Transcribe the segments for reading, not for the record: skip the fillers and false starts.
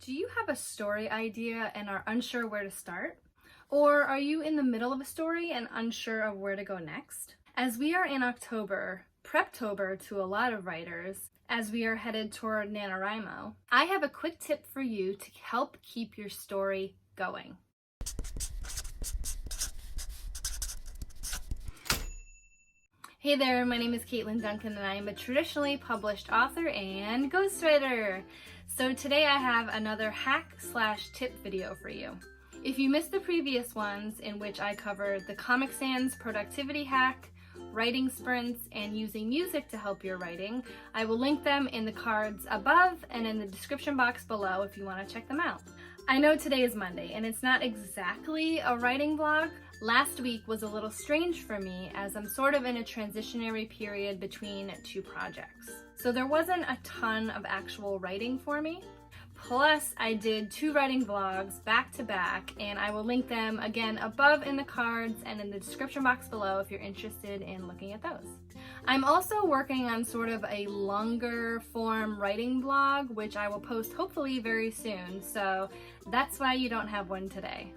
Do you have a story idea and are unsure where to start? Or are you in the middle of a story and unsure of where to go next? As we are in October, Preptober to a lot of writers, as we are headed toward NaNoWriMo, I have a quick tip for you to help keep your story going. Hey there, my name is Caitlin Duncan and I am a traditionally published author and ghostwriter. So today I have another hack/tip video for you. If you missed the previous ones in which I covered the Comic Sans productivity hack, writing sprints, and using music to help your writing, I will link them in the cards above and in the description box below if you want to check them out. I know today is Monday and it's not exactly a writing vlog. Last week was a little strange for me as I'm sort of in a transitionary period between two projects. So there wasn't a ton of actual writing for me. Plus, I did two writing vlogs back to back, and I will link them again above in the cards and in the description box below if you're interested in looking at those. I'm also working on sort of a longer form writing vlog, which I will post hopefully very soon, so that's why you don't have one today.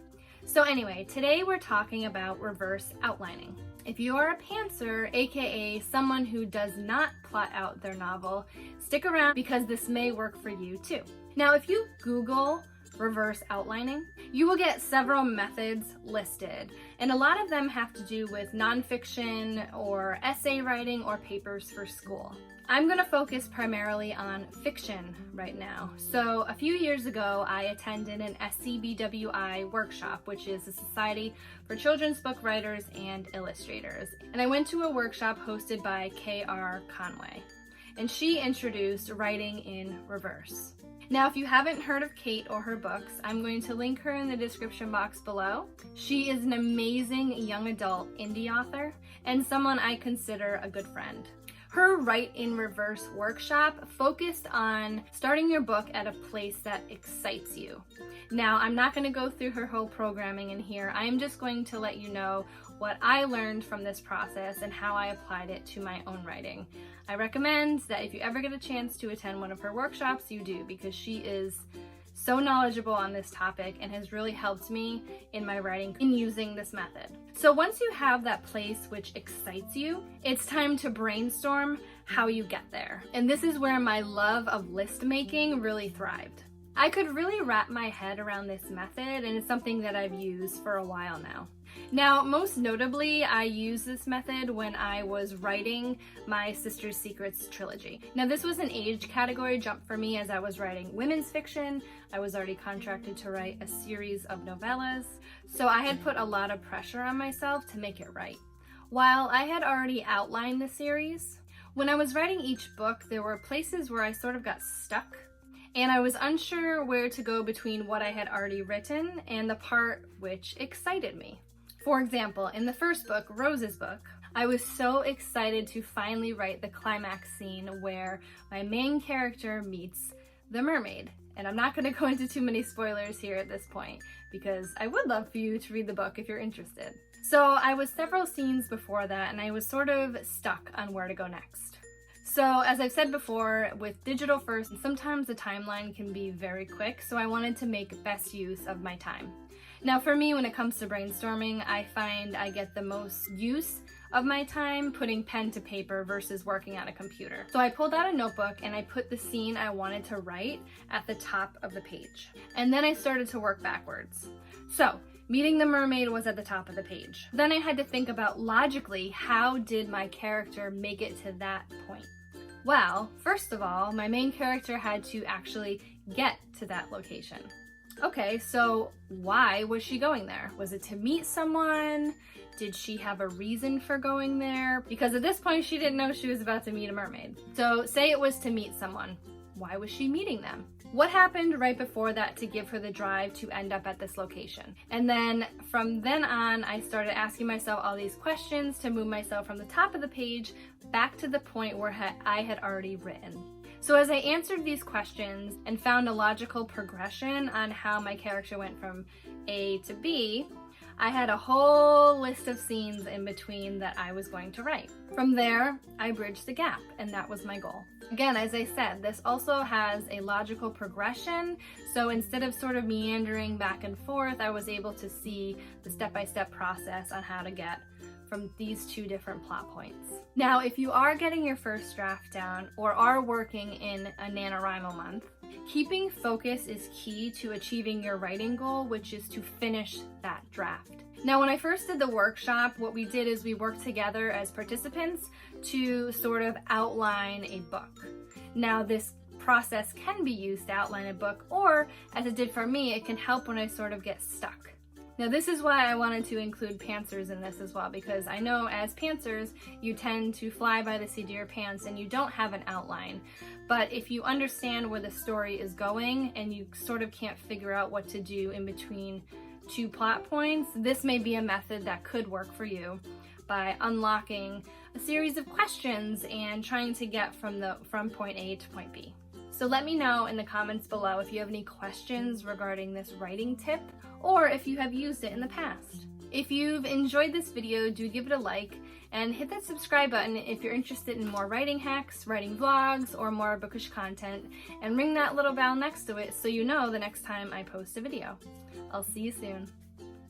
So anyway, today we're talking about reverse outlining. If you are a pantser, aka someone who does not plot out their novel, stick around because this may work for you too. Now, if you Google reverse outlining, you will get several methods listed, and a lot of them have to do with nonfiction or essay writing or papers for school. I'm going to focus primarily on fiction right now. So a few years ago, I attended an SCBWI workshop, which is the Society for Children's Book Writers and Illustrators. And I went to a workshop hosted by K.R. Conway, and she introduced writing in reverse. Now, if you haven't heard of Kate or her books, I'm going to link her in the description box below. She is an amazing young adult indie author and someone I consider a good friend. Her Write in Reverse workshop focused on starting your book at a place that excites you. Now, I'm not going to go through her whole programming in here. I'm just going to let you know what I learned from this process and how I applied it to my own writing. I recommend that if you ever get a chance to attend one of her workshops, you do, because she is so knowledgeable on this topic and has really helped me in my writing in using this method. So once you have that place which excites you, it's time to brainstorm how you get there. And this is where my love of list making really thrived. I could really wrap my head around this method, and it's something that I've used for a while now. Now, most notably, I used this method when I was writing my Sister's Secrets trilogy. Now, this was an age category jump for me as I was writing women's fiction. I was already contracted to write a series of novellas, so I had put a lot of pressure on myself to make it right. While I had already outlined the series, when I was writing each book, there were places where I sort of got stuck, and I was unsure where to go between what I had already written and the part which excited me. For example, in the first book, Rose's book, I was so excited to finally write the climax scene where my main character meets the mermaid. And I'm not going to go into too many spoilers here at this point, because I would love for you to read the book if you're interested. So I was several scenes before that, and I was sort of stuck on where to go next. So as I've said before, with digital first, sometimes the timeline can be very quick, so I wanted to make best use of my time. Now for me, when it comes to brainstorming, I find I get the most use of my time putting pen to paper versus working on a computer. So I pulled out a notebook and I put the scene I wanted to write at the top of the page. And then I started to work backwards. So meeting the mermaid was at the top of the page. Then I had to think about logically, how did my character make it to that point? Well, first of all, my main character had to actually get to that location. Okay, so why was she going there? Was it to meet someone? Did she have a reason for going there? Because at this point, she didn't know she was about to meet a mermaid. So say it was to meet someone. Why was she meeting them? What happened right before that to give her the drive to end up at this location? And then from then on, I started asking myself all these questions to move myself from the top of the page back to the point where I had already written. So as I answered these questions and found a logical progression on how my character went from A to B, I had a whole list of scenes in between that I was going to write. From there, I bridged the gap, and that was my goal. Again, as I said, this also has a logical progression, so instead of sort of meandering back and forth, I was able to see the step-by-step process on how to get from these two different plot points. Now, if you are getting your first draft down or are working in a NaNoWriMo month, keeping focus is key to achieving your writing goal, which is to finish that draft. Now, when I first did the workshop, what we did is we worked together as participants to sort of outline a book. Now, this process can be used to outline a book, or as it did for me, it can help when I sort of get stuck. Now, this is why I wanted to include pantsers in this as well, because I know as pantsers, you tend to fly by the seat of your pants and you don't have an outline. But if you understand where the story is going and you sort of can't figure out what to do in between two plot points, this may be a method that could work for you by unlocking a series of questions and trying to get from point A to point B. So let me know in the comments below if you have any questions regarding this writing tip, or if you have used it in the past. If you've enjoyed this video, do give it a like and hit that subscribe button if you're interested in more writing hacks, writing vlogs, or more bookish content, and ring that little bell next to it so you know the next time I post a video. I'll see you soon.